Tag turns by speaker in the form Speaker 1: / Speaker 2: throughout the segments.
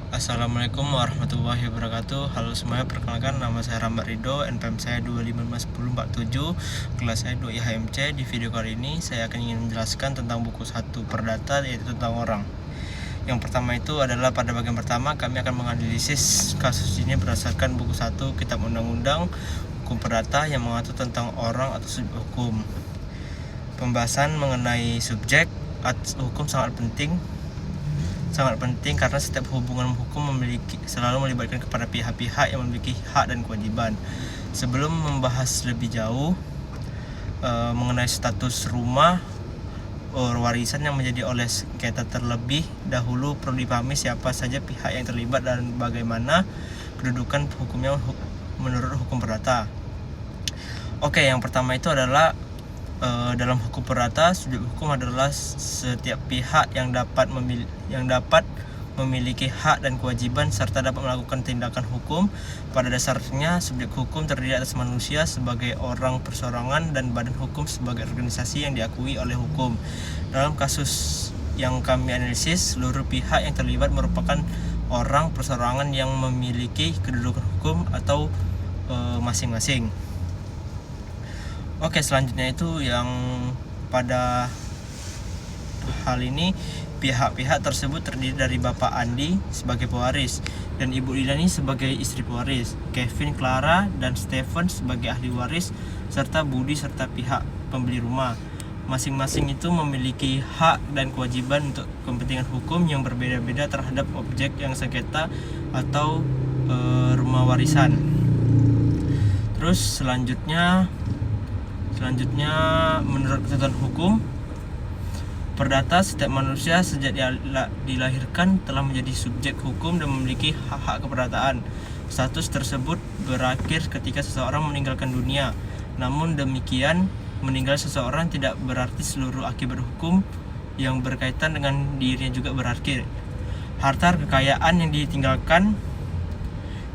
Speaker 1: Assalamualaikum warahmatullahi wabarakatuh. Halo semuanya, perkenalkan nama saya Rahmat Ridho, NPM saya 251047, kelas saya 2 IHMC. Di video kali ini saya akan ingin menjelaskan tentang buku 1 Perdata, yaitu tentang orang. Yang pertama itu adalah pada bagian pertama kami akan menganalisis kasus ini berdasarkan buku 1 Kitab Undang-Undang Hukum Perdata yang mengatur tentang orang atau subjek hukum. Pembahasan mengenai subjek hukum sangat penting karena setiap hubungan hukum selalu melibatkan kepada pihak-pihak yang memiliki hak dan kewajiban. Sebelum membahas lebih jauh mengenai status rumah warisan yang menjadi oleh sengketa, terlebih dahulu perlu dipahami siapa saja pihak yang terlibat dan bagaimana kedudukan hukumnya menurut hukum perdata. Oke, yang pertama itu adalah dalam hukum perdata, subjek hukum adalah setiap pihak yang dapat memiliki hak dan kewajiban serta dapat melakukan tindakan hukum. Pada dasarnya, subjek hukum terdiri atas manusia sebagai orang perseorangan dan badan hukum sebagai organisasi yang diakui oleh hukum. Dalam kasus yang kami analisis, seluruh pihak yang terlibat merupakan orang perseorangan yang memiliki kedudukan hukum atau masing-masing. Oke, selanjutnya itu yang pada hal ini pihak-pihak tersebut terdiri dari Bapak Andi sebagai pewaris dan Ibu Lilani sebagai istri pewaris, Kevin, Clara, dan Stephen sebagai ahli waris, serta Budi serta pihak pembeli rumah. Masing-masing itu memiliki hak dan kewajiban untuk kepentingan hukum yang berbeda-beda terhadap objek yang sengketa atau rumah warisan. Terus selanjutnya menurut ketentuan hukum perdata, setiap manusia sejak dilahirkan telah menjadi subjek hukum dan memiliki hak-hak keperdataan. Status tersebut berakhir ketika seseorang meninggalkan dunia. Namun demikian, meninggal seseorang tidak berarti seluruh akibat hukum yang berkaitan dengan dirinya juga berakhir. Harta kekayaan yang ditinggalkan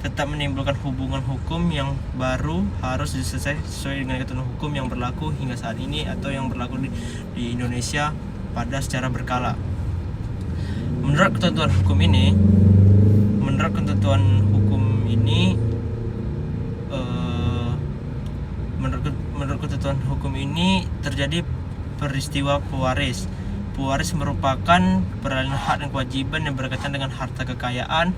Speaker 1: tetap menimbulkan hubungan hukum yang baru harus diselesaikan sesuai dengan ketentuan hukum yang berlaku hingga saat ini atau yang berlaku di Indonesia secara berkala. Menurut ketentuan hukum ini terjadi peristiwa pewaris. Pewaris merupakan peralihan hak dan kewajiban yang berkaitan dengan harta kekayaan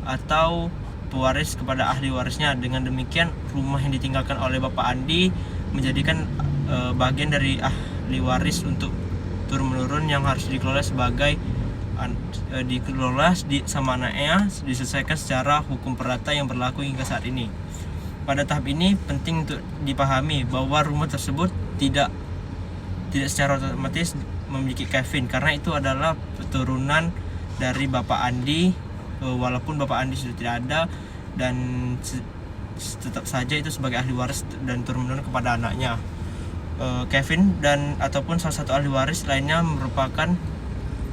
Speaker 1: atau pewaris kepada ahli warisnya. Dengan demikian, rumah yang ditinggalkan oleh Bapak Andi menjadikan bagian dari ahli waris untuk turun-menurun yang harus dikelola sama anaknya, diselesaikan secara hukum perdata yang berlaku hingga saat ini. Pada tahap ini penting untuk dipahami bahwa rumah tersebut tidak secara otomatis memiliki Kevin, karena itu adalah keturunan dari Bapak Andi. Walaupun Bapak Andi sudah tidak ada, dan tetap saja itu sebagai ahli waris dan turun-menurun kepada anaknya. Kevin ataupun salah satu ahli waris lainnya merupakan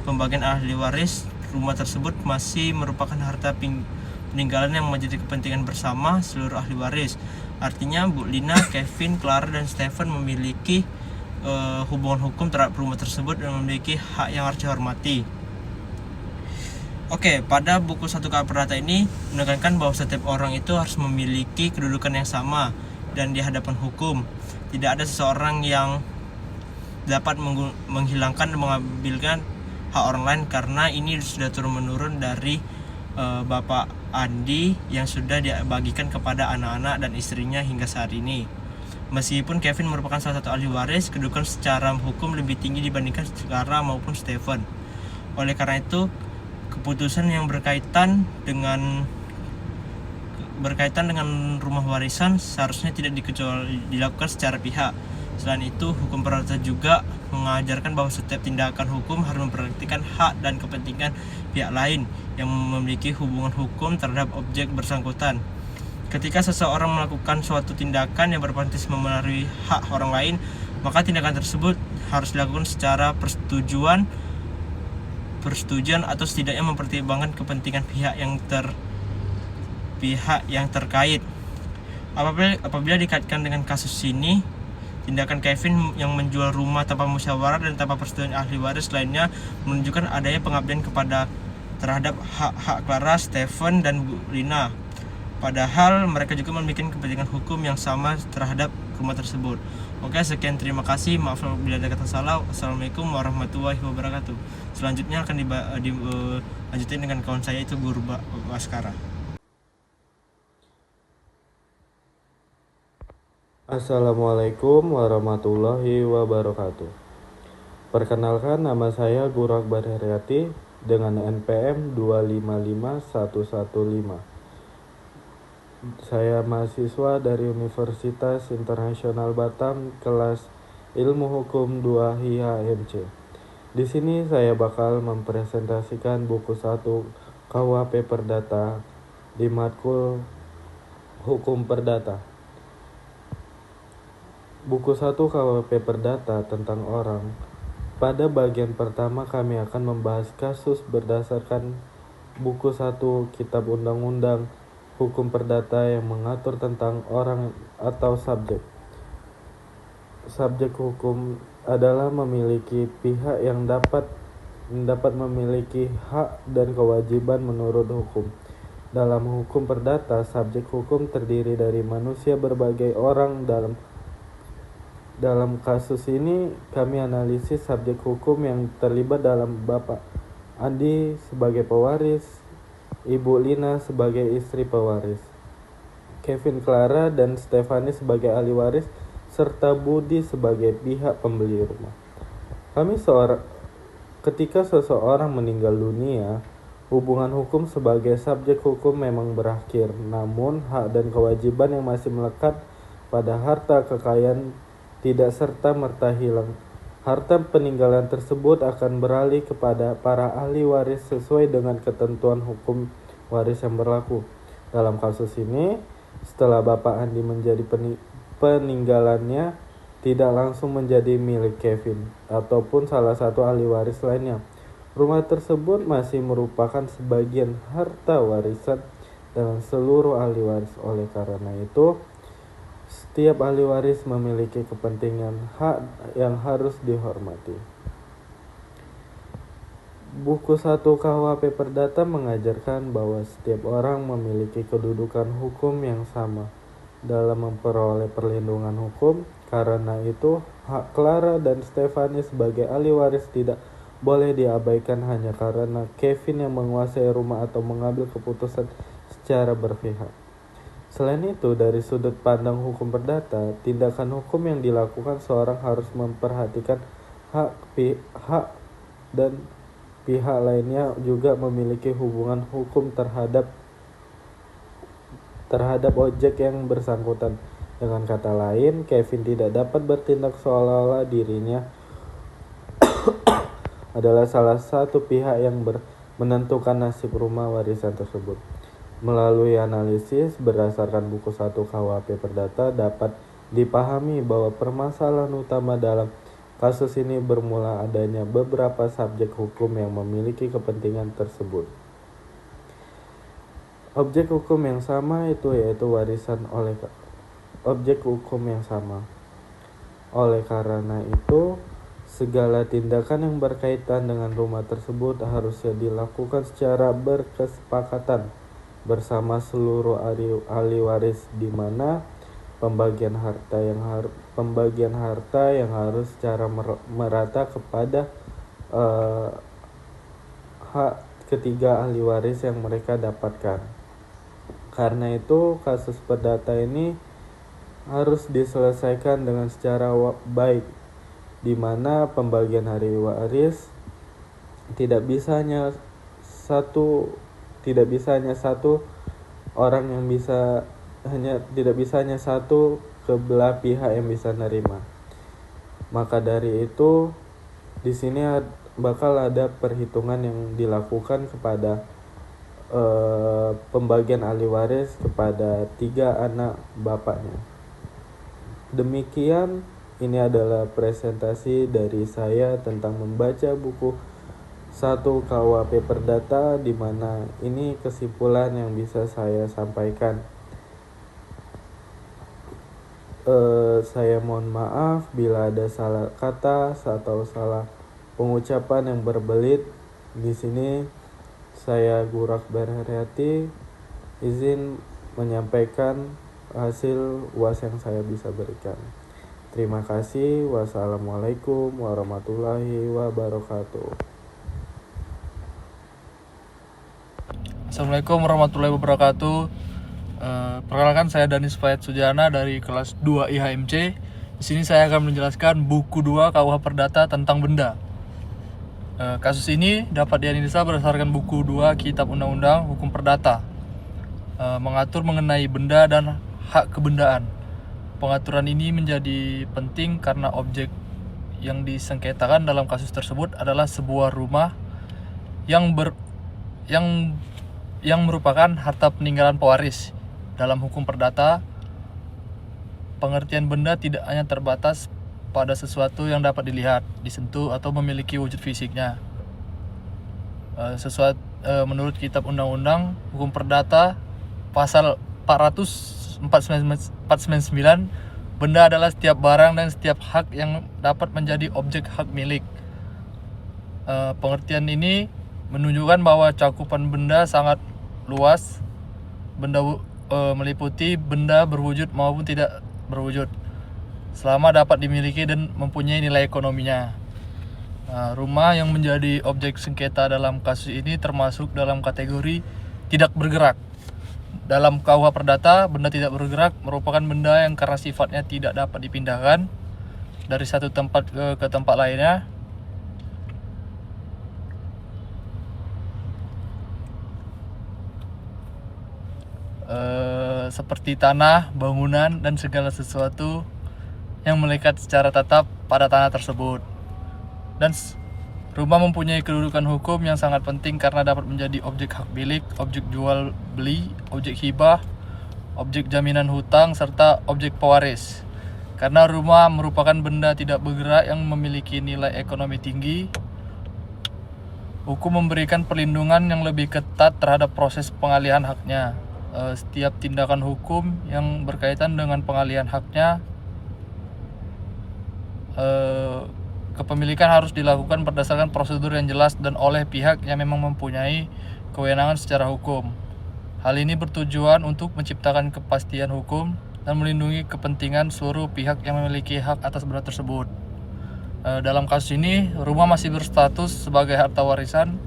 Speaker 1: pembagian ahli waris rumah tersebut masih merupakan harta peninggalan yang menjadi kepentingan bersama seluruh ahli waris. Artinya Bu Lina, Kevin, Clara, dan Stephen memiliki hubungan hukum terhadap rumah tersebut dan memiliki hak yang harus dihormati. Oke, pada buku 1 KUH Perdata ini menekankan bahwa setiap orang itu harus memiliki kedudukan yang sama dan di hadapan hukum. Tidak ada seseorang yang dapat menghilangkan dan mengambilkan hak orang lain, karena ini sudah turun-menurun dari Bapak Andi yang sudah dibagikan kepada anak-anak dan istrinya hingga saat ini. Meskipun Kevin merupakan salah satu ahli waris, kedudukan secara hukum lebih tinggi dibandingkan Clara maupun Stephen. Oleh karena itu, keputusan yang berkaitan dengan rumah warisan seharusnya tidak dilakukan secara pihak. Selain itu, hukum perdata juga mengajarkan bahwa setiap tindakan hukum harus memperhatikan hak dan kepentingan pihak lain yang memiliki hubungan hukum terhadap objek bersangkutan. Ketika seseorang melakukan suatu tindakan yang berpotensi memengaruhi hak orang lain, maka tindakan tersebut harus dilakukan secara persetujuan atau setidaknya mempertimbangkan kepentingan pihak yang terkait. Apabila dikaitkan dengan kasus ini, tindakan Kevin yang menjual rumah tanpa musyawarah dan tanpa persetujuan ahli waris lainnya menunjukkan adanya pengabdian kepada terhadap hak Clara, Stephen, dan Bu Lina. Padahal mereka juga memiliki kepentingan hukum yang sama terhadap rumah tersebut. Oke, sekian, terima kasih. Maaf bila ada kata salah. Assalamualaikum warahmatullahi wabarakatuh. Selanjutnya akan dilanjutin dengan kawan saya, itu Guru Baskara.
Speaker 2: Assalamualaikum warahmatullahi wabarakatuh. Perkenalkan, nama saya Guru Akbar Heryati dengan NPM 255115. Saya mahasiswa dari Universitas Internasional Batam, kelas Ilmu Hukum 2 HIHMC. Di sini saya bakal mempresentasikan buku 1 KUHP Perdata di matkul Hukum Perdata. Buku 1 KUHP Perdata tentang orang. Pada bagian pertama kami akan membahas kasus berdasarkan buku 1 Kitab Undang-Undang Hukum Perdata yang mengatur tentang orang atau subjek. Subjek hukum adalah memiliki pihak yang dapat memiliki hak dan kewajiban menurut hukum. Dalam hukum perdata, subjek hukum terdiri dari manusia berbagai orang. Dalam kasus ini kami analisis subjek hukum yang terlibat dalam Bapak Andi sebagai pewaris, Ibu Lina sebagai istri pewaris, Kevin, Clara, dan Stephanie sebagai ahli waris, serta Budi sebagai pihak pembeli rumah. Ketika seseorang meninggal dunia, hubungan hukum sebagai subjek hukum memang berakhir, namun hak dan kewajiban yang masih melekat pada harta kekayaan tidak serta-merta hilang. Harta peninggalan tersebut akan beralih kepada para ahli waris sesuai dengan ketentuan hukum waris yang berlaku. Dalam kasus ini, setelah Bapak Andi menjadi peninggalannya tidak langsung menjadi milik Kevin ataupun salah satu ahli waris lainnya. Rumah tersebut masih merupakan sebagian harta warisan dengan seluruh ahli waris. Oleh karena itu, setiap ahli waris memiliki kepentingan hak yang harus dihormati. Buku 1 KUHP Perdata mengajarkan bahwa setiap orang memiliki kedudukan hukum yang sama dalam memperoleh perlindungan hukum. Karena itu, hak Clara dan Stephanie sebagai ahli waris tidak boleh diabaikan hanya karena Kevin yang menguasai rumah atau mengambil keputusan secara berpihak. Selain itu, dari sudut pandang hukum perdata, tindakan hukum yang dilakukan seorang harus memperhatikan hak dan pihak lainnya juga memiliki hubungan hukum terhadap objek yang bersangkutan. Dengan kata lain, Kevin tidak dapat bertindak seolah-olah dirinya adalah salah satu pihak yang menentukan nasib rumah warisan tersebut. Melalui analisis berdasarkan buku 1 KUHP Perdata dapat dipahami bahwa permasalahan utama dalam kasus ini bermula adanya beberapa subjek hukum yang memiliki kepentingan tersebut. Objek hukum yang sama itu yaitu warisan oleh objek hukum yang sama. Oleh karena itu, segala tindakan yang berkaitan dengan rumah tersebut harusnya dilakukan secara berkesepakatan bersama seluruh ahli waris, di mana pembagian harta yang harus secara merata kepada hak ketiga ahli waris yang mereka dapatkan. Karena itu, kasus perdata ini harus diselesaikan dengan secara baik, di mana pembagian ahli waris tidak bisa hanya satu orang yang tidak bisa hanya satu kebelah pihak yang bisa nerima. Maka dari itu, di sini bakal ada perhitungan yang dilakukan kepada pembagian ahli waris kepada 3 anak bapaknya. Demikian, ini adalah presentasi dari saya tentang membaca buku 1 KUHP Perdata, di mana ini kesimpulan yang bisa saya sampaikan. Saya mohon maaf bila ada salah kata atau salah pengucapan yang berbelit. Di sini Saya Gurak Berheriati izin menyampaikan hasil UAS yang saya bisa berikan. Terima kasih. Wassalamualaikum warahmatullahi wabarakatuh.
Speaker 3: Assalamualaikum warahmatullahi wabarakatuh. Perkenalkan, saya Danis Fayat Sujana dari kelas 2 IHMC. Di sini saya akan menjelaskan buku 2 KUH Perdata tentang benda. Kasus ini dapat dianalisa berdasarkan buku 2 Kitab Undang-Undang Hukum Perdata, mengatur mengenai benda dan hak kebendaan. Pengaturan ini menjadi penting karena objek yang disengketakan dalam kasus tersebut adalah sebuah rumah yang merupakan harta peninggalan pewaris. Dalam hukum perdata, pengertian benda tidak hanya terbatas pada sesuatu yang dapat dilihat, disentuh, atau memiliki wujud fisiknya. Menurut Kitab Undang-Undang Hukum Perdata, pasal 499, benda adalah setiap barang dan setiap hak yang dapat menjadi objek hak milik. Pengertian ini menunjukkan bahwa cakupan benda sangat luas. Benda meliputi benda berwujud maupun tidak berwujud, selama dapat dimiliki dan mempunyai nilai ekonominya. Rumah yang menjadi objek sengketa dalam kasus ini termasuk dalam kategori tidak bergerak. Dalam KUH Perdata, benda tidak bergerak merupakan benda yang karena sifatnya tidak dapat dipindahkan dari satu tempat ke tempat lainnya. Seperti tanah, bangunan, dan segala sesuatu yang melekat secara tetap pada tanah tersebut. Dan rumah mempunyai kedudukan hukum yang sangat penting karena dapat menjadi objek hak milik, objek jual beli, objek hibah, objek jaminan hutang, serta objek pewaris. Karena rumah merupakan benda tidak bergerak yang memiliki nilai ekonomi tinggi, hukum memberikan perlindungan yang lebih ketat terhadap proses pengalihan haknya. Setiap tindakan hukum yang berkaitan dengan pengalihan haknya, kepemilikan harus dilakukan berdasarkan prosedur yang jelas dan oleh pihak yang memang mempunyai kewenangan secara hukum. Hal ini bertujuan untuk menciptakan kepastian hukum dan melindungi kepentingan seluruh pihak yang memiliki hak atas benda tersebut. Dalam kasus ini, rumah masih berstatus sebagai harta warisan,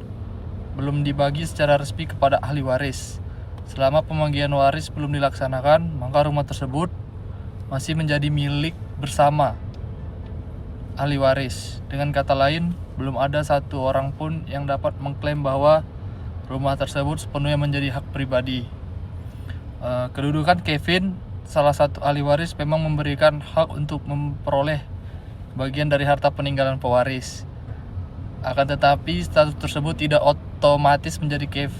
Speaker 3: belum dibagi secara resmi kepada ahli waris. Selama pembagian waris belum dilaksanakan, maka rumah tersebut masih menjadi milik bersama ahli waris. Dengan kata lain, belum ada satu orang pun yang dapat mengklaim bahwa rumah tersebut sepenuhnya menjadi hak pribadi. Kedudukan Kevin, salah satu ahli waris, memang memberikan hak untuk memperoleh bagian dari harta peninggalan pewaris. Akan tetapi, status tersebut tidak otomatis menjadikan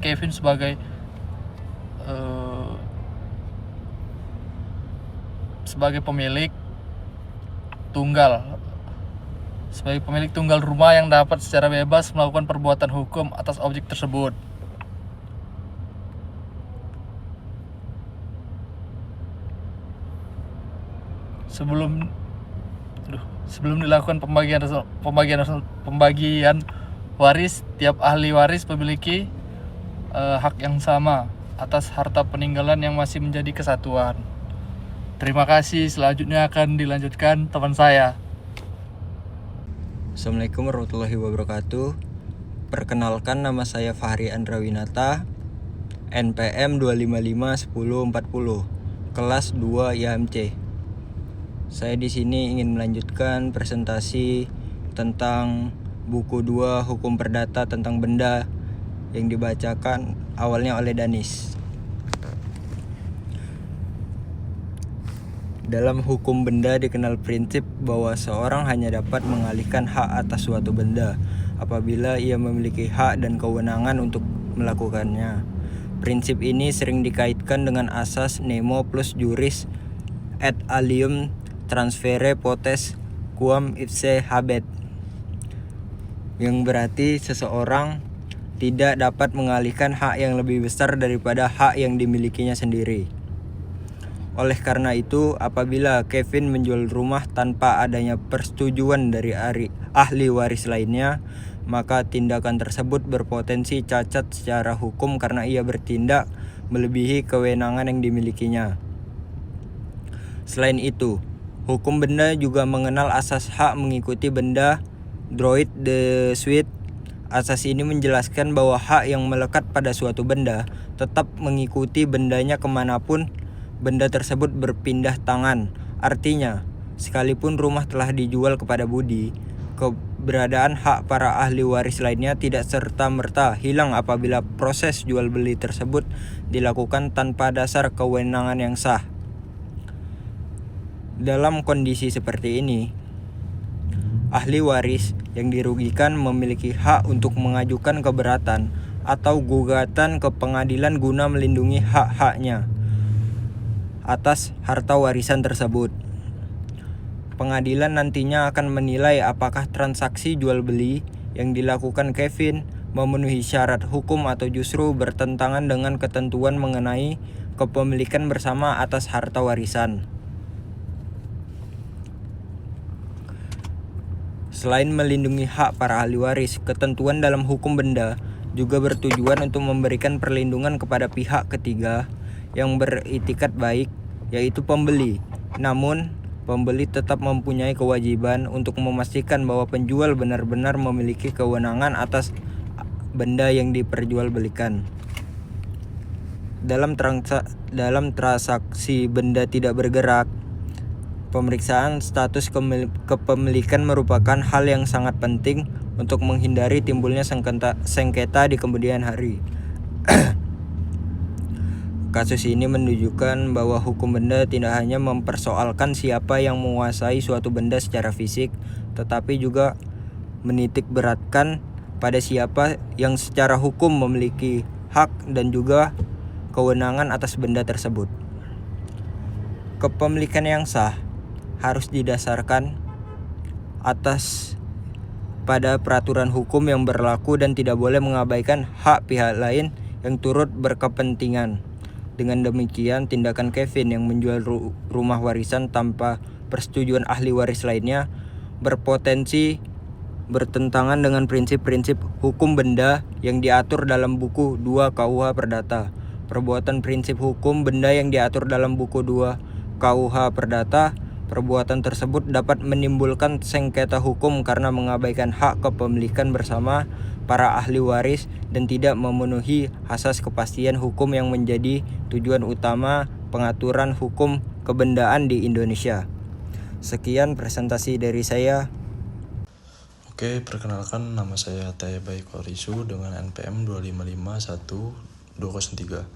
Speaker 3: Kevin sebagai pemilik tunggal rumah yang dapat secara bebas melakukan perbuatan hukum atas objek tersebut. Sebelum dilakukan pembagian waris, tiap ahli waris memiliki hak yang sama atas harta peninggalan yang masih menjadi kesatuan. Terima kasih. Selanjutnya akan dilanjutkan teman saya.
Speaker 4: Assalamualaikum warahmatullahi wabarakatuh. Perkenalkan, nama saya Fahri Andrawinata, NPM 2551040, kelas 2 IHMC. Saya di sini ingin melanjutkan presentasi tentang buku 2 Hukum Perdata tentang benda yang dibacakan awalnya oleh Danis. Dalam hukum benda dikenal prinsip bahwa seorang hanya dapat mengalihkan hak atas suatu benda apabila ia memiliki hak dan kewenangan untuk melakukannya. Prinsip ini sering dikaitkan dengan asas nemo plus juris et alium transfere potes quam ipse habet, yang berarti seseorang tidak dapat mengalihkan hak yang lebih besar daripada hak yang dimilikinya sendiri. Oleh karena itu, apabila Kevin menjual rumah tanpa adanya persetujuan dari ahli waris lainnya, maka tindakan tersebut berpotensi cacat secara hukum karena ia bertindak melebihi kewenangan yang dimilikinya. Selain itu, hukum benda juga mengenal asas hak mengikuti benda droit de suite. Asas ini menjelaskan bahwa hak yang melekat pada suatu benda tetap mengikuti bendanya kemanapun benda tersebut berpindah tangan. Artinya, sekalipun rumah telah dijual kepada Budi, keberadaan hak para ahli waris lainnya tidak serta-merta hilang apabila proses jual beli tersebut dilakukan tanpa dasar kewenangan yang sah. Dalam kondisi seperti ini, ahli waris yang dirugikan memiliki hak untuk mengajukan keberatan atau gugatan ke pengadilan guna melindungi hak-haknya atas harta warisan tersebut. Pengadilan nantinya akan menilai apakah transaksi jual beli yang dilakukan Kevin memenuhi syarat hukum atau justru bertentangan dengan ketentuan mengenai kepemilikan bersama atas harta warisan. Selain melindungi hak para ahli waris, ketentuan dalam hukum benda juga bertujuan untuk memberikan perlindungan kepada pihak ketiga yang beritikat baik, yaitu pembeli. Namun, pembeli tetap mempunyai kewajiban untuk memastikan bahwa penjual benar-benar memiliki kewenangan atas benda yang diperjualbelikan. Dalam transaksi benda tidak bergerak, pemeriksaan status kepemilikan merupakan hal yang sangat penting untuk menghindari timbulnya sengketa di kemudian hari. Kasus ini menunjukkan bahwa hukum benda tidak hanya mempersoalkan siapa yang menguasai suatu benda secara fisik, tetapi juga menitik beratkan pada siapa yang secara hukum memiliki hak dan juga kewenangan atas benda tersebut. Kepemilikan yang sah harus didasarkan atas pada peraturan hukum yang berlaku dan tidak boleh mengabaikan hak pihak lain yang turut berkepentingan. Dengan demikian, tindakan Kevin yang menjual rumah warisan tanpa persetujuan ahli waris lainnya berpotensi bertentangan dengan prinsip-prinsip hukum benda yang diatur dalam buku 2 KUH Perdata. Perbuatan prinsip hukum benda yang diatur dalam buku 2 KUH Perdata, perbuatan tersebut dapat menimbulkan sengketa hukum karena mengabaikan hak kepemilikan bersama para ahli waris dan tidak memenuhi asas kepastian hukum yang menjadi tujuan utama pengaturan hukum kebendaan di Indonesia. Sekian presentasi dari saya.
Speaker 5: Oke, perkenalkan nama saya Taibay Korisu dengan NPM 2551203.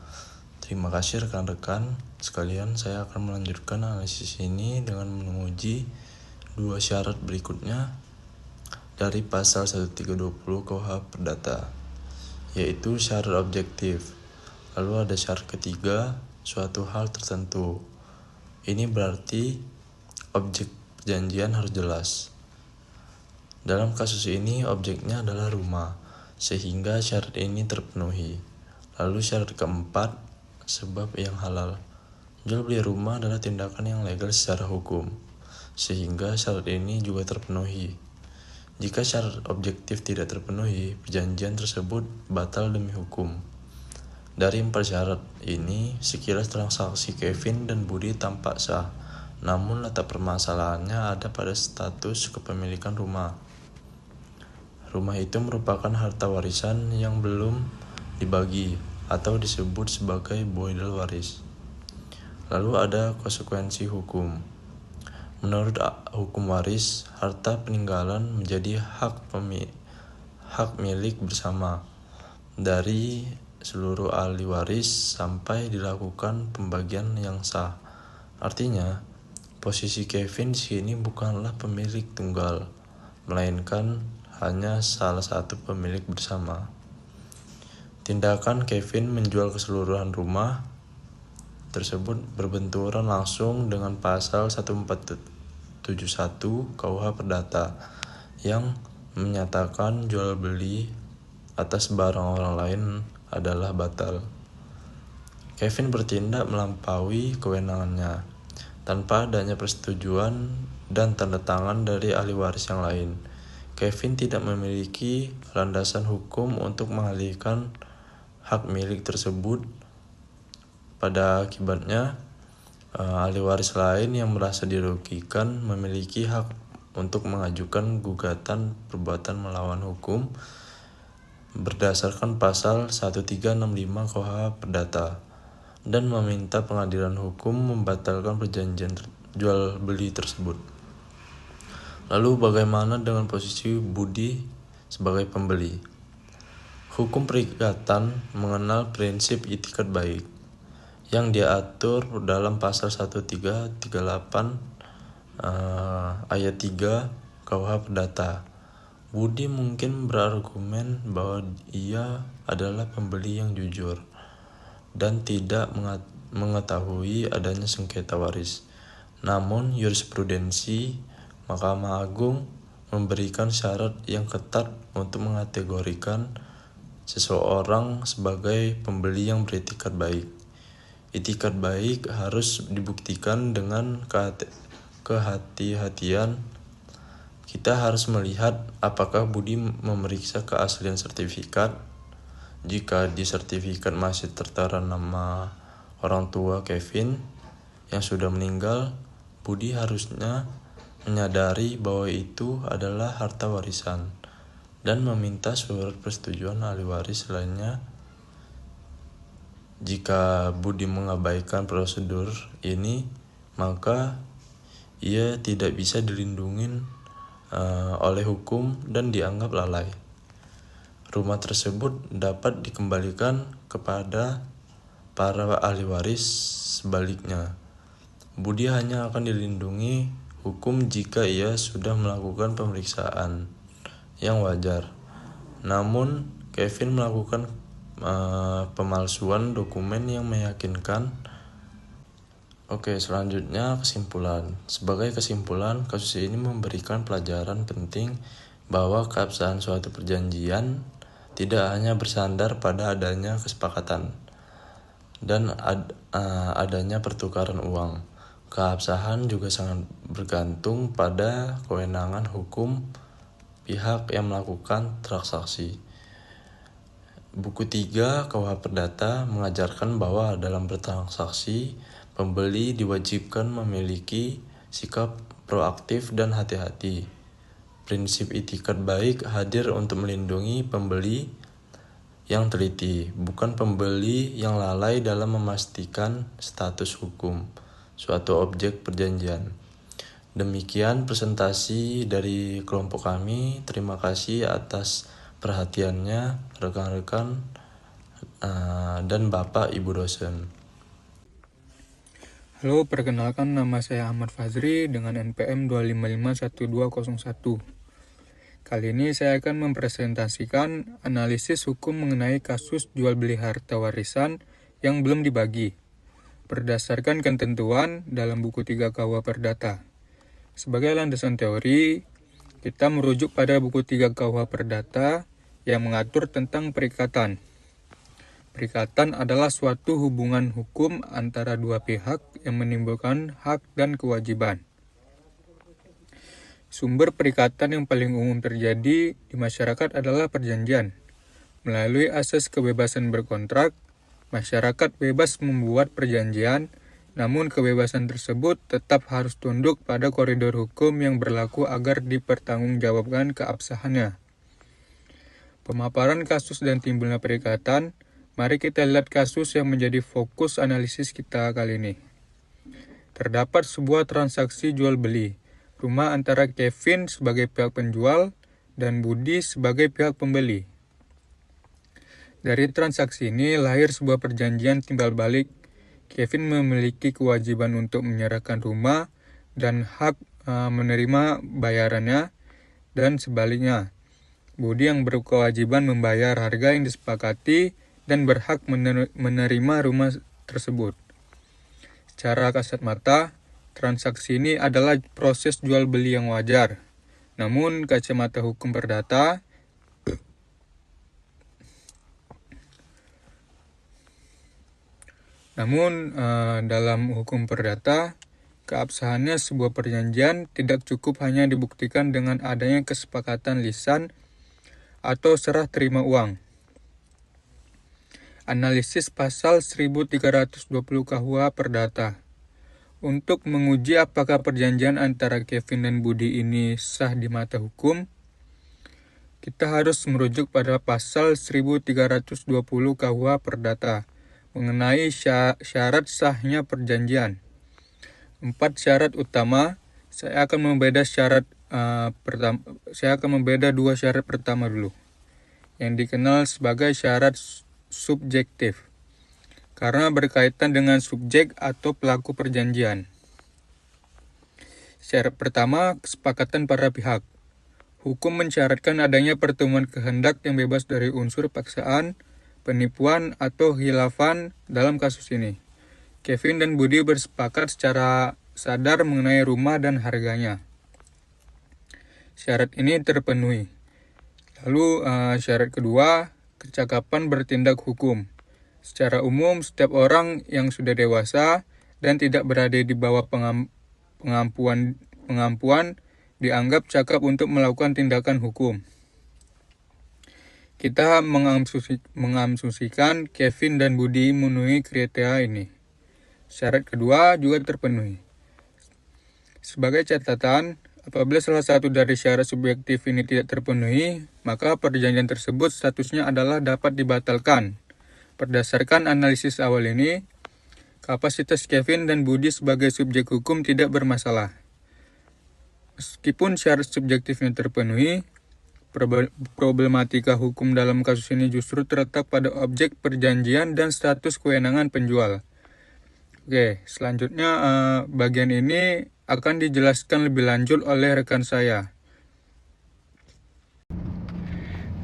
Speaker 5: Terima kasih rekan-rekan sekalian, saya akan melanjutkan analisis ini dengan menguji dua syarat berikutnya dari pasal 1320 KUH Perdata, yaitu syarat objektif. Lalu ada syarat ketiga, suatu hal tertentu. Ini berarti objek perjanjian harus jelas. Dalam kasus ini objeknya adalah rumah, sehingga syarat ini terpenuhi. Lalu syarat keempat, sebab yang halal. Jual beli rumah adalah tindakan yang legal secara hukum, sehingga syarat ini juga terpenuhi. Jika syarat objektif tidak terpenuhi, perjanjian tersebut batal demi hukum. Dari 4 syarat ini, sekilas transaksi Kevin dan Budi tampak sah, namun letak permasalahannya ada pada status kepemilikan rumah. Rumah itu merupakan harta warisan yang belum dibagi atau disebut sebagai boedel waris. Lalu ada konsekuensi hukum. Menurut hukum waris, harta peninggalan menjadi hak milik bersama dari seluruh ahli waris sampai dilakukan pembagian yang sah. Artinya, posisi Kevin di sini bukanlah pemilik tunggal, melainkan hanya salah satu pemilik bersama. Tindakan Kevin menjual keseluruhan rumah tersebut berbenturan langsung dengan pasal 1471 KUH Perdata yang menyatakan jual beli atas barang orang lain adalah batal. Kevin bertindak melampaui kewenangannya tanpa adanya persetujuan dan tanda tangan dari ahli waris yang lain. Kevin tidak memiliki landasan hukum untuk mengalihkan hak milik tersebut. Pada akibatnya, ahli waris lain yang merasa dirugikan memiliki hak untuk mengajukan gugatan perbuatan melawan hukum berdasarkan pasal 1365 KUH Perdata dan meminta pengadilan hukum membatalkan perjanjian jual beli tersebut. Lalu bagaimana dengan posisi Budi sebagai pembeli? Hukum perikatan mengenal prinsip itikat baik yang diatur dalam pasal 1338 ayat 3 KUH Perdata. Budi mungkin berargumen bahwa ia adalah pembeli yang jujur dan tidak mengetahui adanya sengketa waris. Namun jurisprudensi Mahkamah Agung memberikan syarat yang ketat untuk mengategorikan seseorang sebagai pembeli yang beretikat baik. Itikat baik harus dibuktikan dengan kehati-hatian. Kita harus melihat apakah Budi memeriksa keaslian sertifikat. Jika di sertifikat masih tertera nama orang tua Kevin yang sudah meninggal, Budi harusnya menyadari bahwa itu adalah harta warisan dan meminta surat persetujuan ahli waris lainnya. Jika Budi mengabaikan prosedur ini, maka ia tidak bisa dilindungi oleh hukum dan dianggap lalai. Rumah tersebut dapat dikembalikan kepada para ahli waris. Sebaliknya, Budi hanya akan dilindungi hukum jika ia sudah melakukan pemeriksaan yang wajar. Namun, Kevin melakukan pemalsuan dokumen yang meyakinkan. Oke, selanjutnya kesimpulan. Sebagai kesimpulan, kasus ini memberikan pelajaran penting bahwa keabsahan suatu perjanjian tidak hanya bersandar pada adanya kesepakatan dan adanya pertukaran uang. Keabsahan juga sangat bergantung pada kewenangan hukum pihak yang melakukan transaksi. Buku 3 KUH Perdata mengajarkan bahwa dalam bertransaksi, pembeli diwajibkan memiliki sikap proaktif dan hati-hati. Prinsip itikat baik hadir untuk melindungi pembeli yang teliti, bukan pembeli yang lalai dalam memastikan status hukum suatu objek perjanjian. Demikian presentasi dari kelompok kami. Terima kasih atas perhatiannya rekan-rekan dan Bapak Ibu dosen.
Speaker 6: Halo, perkenalkan nama saya Ahmad Fazri dengan NPM 2551201. Kali ini saya akan mempresentasikan analisis hukum mengenai kasus jual beli harta warisan yang belum dibagi, berdasarkan ketentuan dalam buku 3 KUH Perdata. Sebagai landasan teori, kita merujuk pada buku 3 KUH Perdata yang mengatur tentang perikatan. Perikatan adalah suatu hubungan hukum antara dua pihak yang menimbulkan hak dan kewajiban. Sumber perikatan yang paling umum terjadi di masyarakat adalah perjanjian. Melalui asas kebebasan berkontrak, masyarakat bebas membuat perjanjian, namun kebebasan tersebut tetap harus tunduk pada koridor hukum yang berlaku agar dipertanggungjawabkan keabsahannya. Pemaparan kasus dan timbulnya perikatan, mari kita lihat kasus yang menjadi fokus analisis kita kali ini. Terdapat sebuah transaksi jual beli rumah antara Kevin sebagai pihak penjual dan Budi sebagai pihak pembeli. Dari transaksi ini lahir sebuah perjanjian timbal balik. Kevin memiliki kewajiban untuk menyerahkan rumah dan hak menerima bayarannya, dan sebaliknya, Budi yang berkewajiban membayar harga yang disepakati dan berhak menerima rumah tersebut. Secara kasat mata, transaksi ini adalah proses jual beli yang wajar. Namun, kacamata hukum perdata, dalam hukum perdata, keabsahannya sebuah perjanjian tidak cukup hanya dibuktikan dengan adanya kesepakatan lisan atau serah terima uang. Analisis pasal 1320 KUH Perdata. Untuk menguji apakah perjanjian antara Kevin dan Budi ini sah di mata hukum, kita harus merujuk pada pasal 1320 KUH Perdata mengenai syarat sahnya perjanjian. 4 syarat utama. Saya akan membeda dua syarat pertama dulu, yang dikenal sebagai syarat subjektif, karena berkaitan dengan subjek atau pelaku perjanjian. Syarat pertama, kesepakatan para pihak. Hukum mensyaratkan adanya pertemuan kehendak yang bebas dari unsur paksaan, penipuan, atau khilafan dalam kasus ini. Kevin dan Budi bersepakat secara sadar mengenai rumah dan harganya. Syarat ini terpenuhi. Lalu syarat kedua, kecakapan bertindak hukum. Secara umum, setiap orang yang sudah dewasa dan tidak berada di bawah pengampuan dianggap cakap untuk melakukan tindakan hukum. Kita mengasumsikan Kevin dan Budi memenuhi kriteria ini. Syarat kedua juga terpenuhi. Sebagai catatan, apabila salah satu dari syarat subjektif ini tidak terpenuhi, maka perjanjian tersebut statusnya adalah dapat dibatalkan. Berdasarkan analisis awal ini, kapasitas Kevin dan Budi sebagai subjek hukum tidak bermasalah. Meskipun syarat subjektifnya terpenuhi, problematika hukum dalam kasus ini justru terletak pada objek perjanjian dan status kewenangan penjual. Oke, selanjutnya bagian ini akan dijelaskan lebih lanjut oleh rekan saya.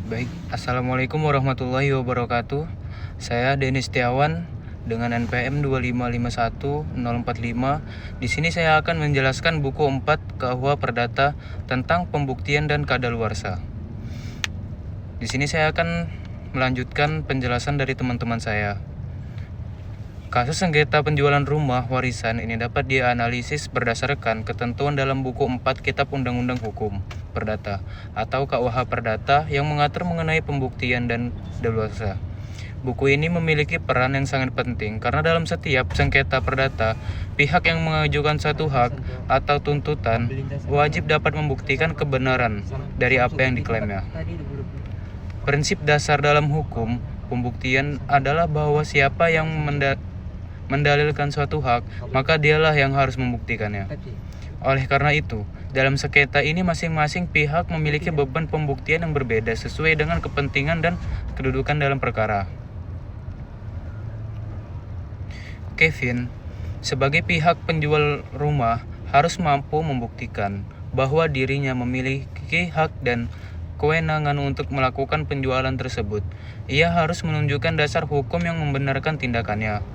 Speaker 7: Baik, Assalamualaikum warahmatullahi wabarakatuh. Saya Denny Setiawan dengan NPM 2551045. Di sini saya akan menjelaskan buku 4 KUH Perdata tentang pembuktian dan kadaluarsa. Di sini saya akan melanjutkan penjelasan dari teman-teman saya. Kasus sengketa penjualan rumah warisan ini dapat dianalisis berdasarkan ketentuan dalam buku 4 Kitab Undang-Undang Hukum Perdata atau KUH Perdata yang mengatur mengenai pembuktian dan kadaluarsa. Buku ini memiliki peran yang sangat penting karena dalam setiap sengketa perdata, pihak yang mengajukan satu hak atau tuntutan wajib dapat membuktikan kebenaran dari apa yang diklaimnya. Prinsip dasar dalam hukum pembuktian adalah bahwa siapa yang mendalilkan suatu hak, maka dialah yang harus membuktikannya. Oleh karena itu, dalam sengketa ini masing-masing pihak memiliki beban pembuktian yang berbeda sesuai dengan kepentingan dan kedudukan dalam perkara. Kevin, sebagai pihak penjual rumah, harus mampu membuktikan bahwa dirinya memiliki hak dan kewenangan untuk melakukan penjualan tersebut. Ia harus menunjukkan dasar hukum yang membenarkan tindakannya.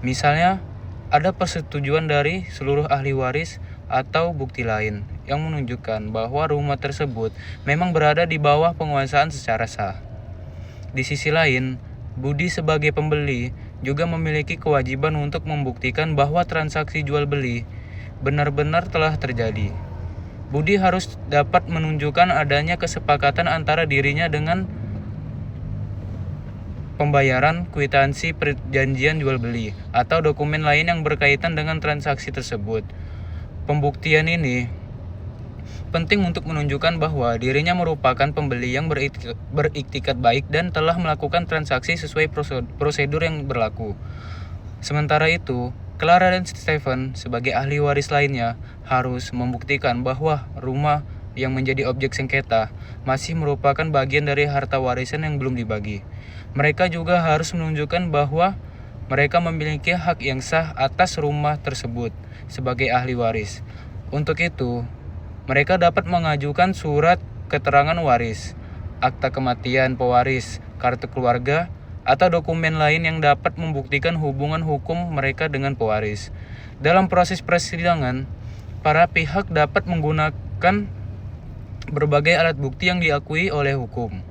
Speaker 7: Misalnya, ada persetujuan dari seluruh ahli waris atau bukti lain yang menunjukkan bahwa rumah tersebut memang berada di bawah penguasaan secara sah. Di sisi lain, Budi sebagai pembeli juga memiliki kewajiban untuk membuktikan bahwa transaksi jual beli benar-benar telah terjadi. Budi harus dapat menunjukkan adanya kesepakatan antara dirinya dengan pembayaran kwitansi perjanjian jual beli atau dokumen lain yang berkaitan dengan transaksi tersebut. Pembuktian ini penting untuk menunjukkan bahwa dirinya merupakan pembeli yang beriktikat baik dan telah melakukan transaksi sesuai prosedur yang berlaku. Sementara itu, Clara dan Stephen sebagai ahli waris lainnya harus membuktikan bahwa rumah yang menjadi objek sengketa masih merupakan bagian dari harta warisan yang belum dibagi. Mereka juga harus menunjukkan bahwa mereka memiliki hak yang sah atas rumah tersebut sebagai ahli waris. Untuk itu, mereka dapat mengajukan surat keterangan waris, akta kematian pewaris, kartu keluarga, atau dokumen lain yang dapat membuktikan hubungan hukum mereka dengan pewaris. Dalam proses persidangan, para pihak dapat menggunakan berbagai alat bukti yang diakui oleh hukum.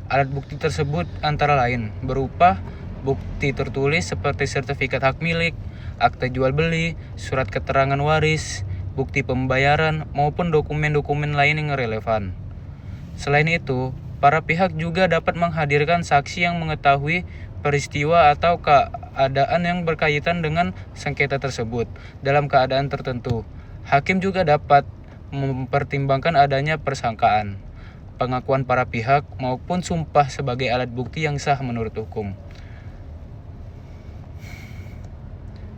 Speaker 7: Alat bukti tersebut antara lain berupa bukti tertulis seperti sertifikat hak milik, akte jual beli, surat keterangan waris, bukti pembayaran, maupun dokumen-dokumen lain yang relevan. Selain itu, para pihak juga dapat menghadirkan saksi yang mengetahui peristiwa atau keadaan yang berkaitan dengan sengketa tersebut. Dalam keadaan tertentu, hakim juga dapat mempertimbangkan adanya persangkaan, pengakuan para pihak, maupun sumpah sebagai alat bukti yang sah menurut hukum.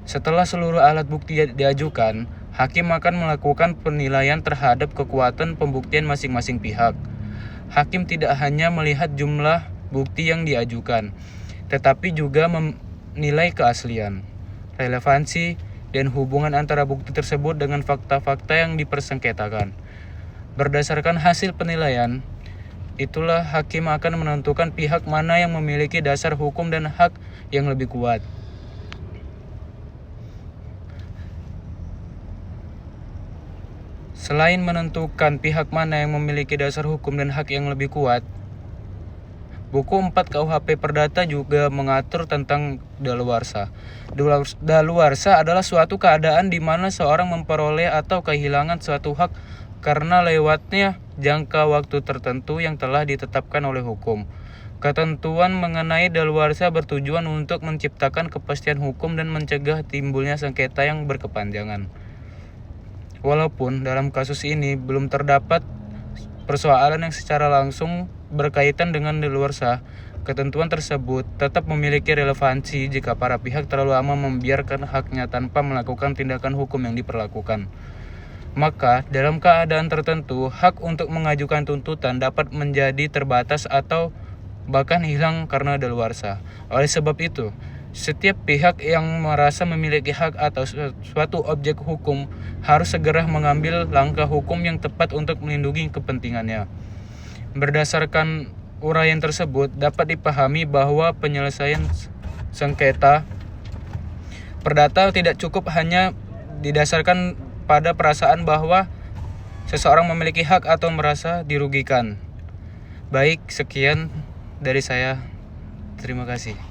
Speaker 7: Setelah seluruh alat bukti diajukan, hakim akan melakukan penilaian terhadap kekuatan pembuktian masing-masing pihak. Hakim tidak hanya melihat jumlah bukti yang diajukan, tetapi juga menilai keaslian, relevansi, dan hubungan antara bukti tersebut dengan fakta-fakta yang dipersengketakan. Berdasarkan hasil penilaian, itulah hakim akan menentukan pihak mana yang memiliki dasar hukum dan hak yang lebih kuat. Selain menentukan pihak mana yang memiliki dasar hukum dan hak yang lebih kuat, buku 4 KUHP Perdata juga mengatur tentang daluarsa. Daluarsa adalah suatu keadaan di mana seorang memperoleh atau kehilangan suatu hak karena lewatnya jangka waktu tertentu yang telah ditetapkan oleh hukum. Ketentuan mengenai daluarsa bertujuan untuk menciptakan kepastian hukum dan mencegah timbulnya sengketa yang berkepanjangan. Walaupun dalam kasus ini belum terdapat persoalan yang secara langsung berkaitan dengan daluarsa, ketentuan tersebut tetap memiliki relevansi jika para pihak terlalu lama membiarkan haknya tanpa melakukan tindakan hukum yang diperlakukan. Maka, dalam keadaan tertentu, hak untuk mengajukan tuntutan dapat menjadi terbatas atau bahkan hilang karena daluarsa. Oleh sebab itu, setiap pihak yang merasa memiliki hak atas suatu objek hukum harus segera mengambil langkah hukum yang tepat untuk melindungi kepentingannya. Berdasarkan uraian tersebut, dapat dipahami bahwa penyelesaian sengketa perdata tidak cukup hanya didasarkan pada perasaan bahwa seseorang memiliki hak atau merasa dirugikan. Baik, sekian dari saya. Terima kasih.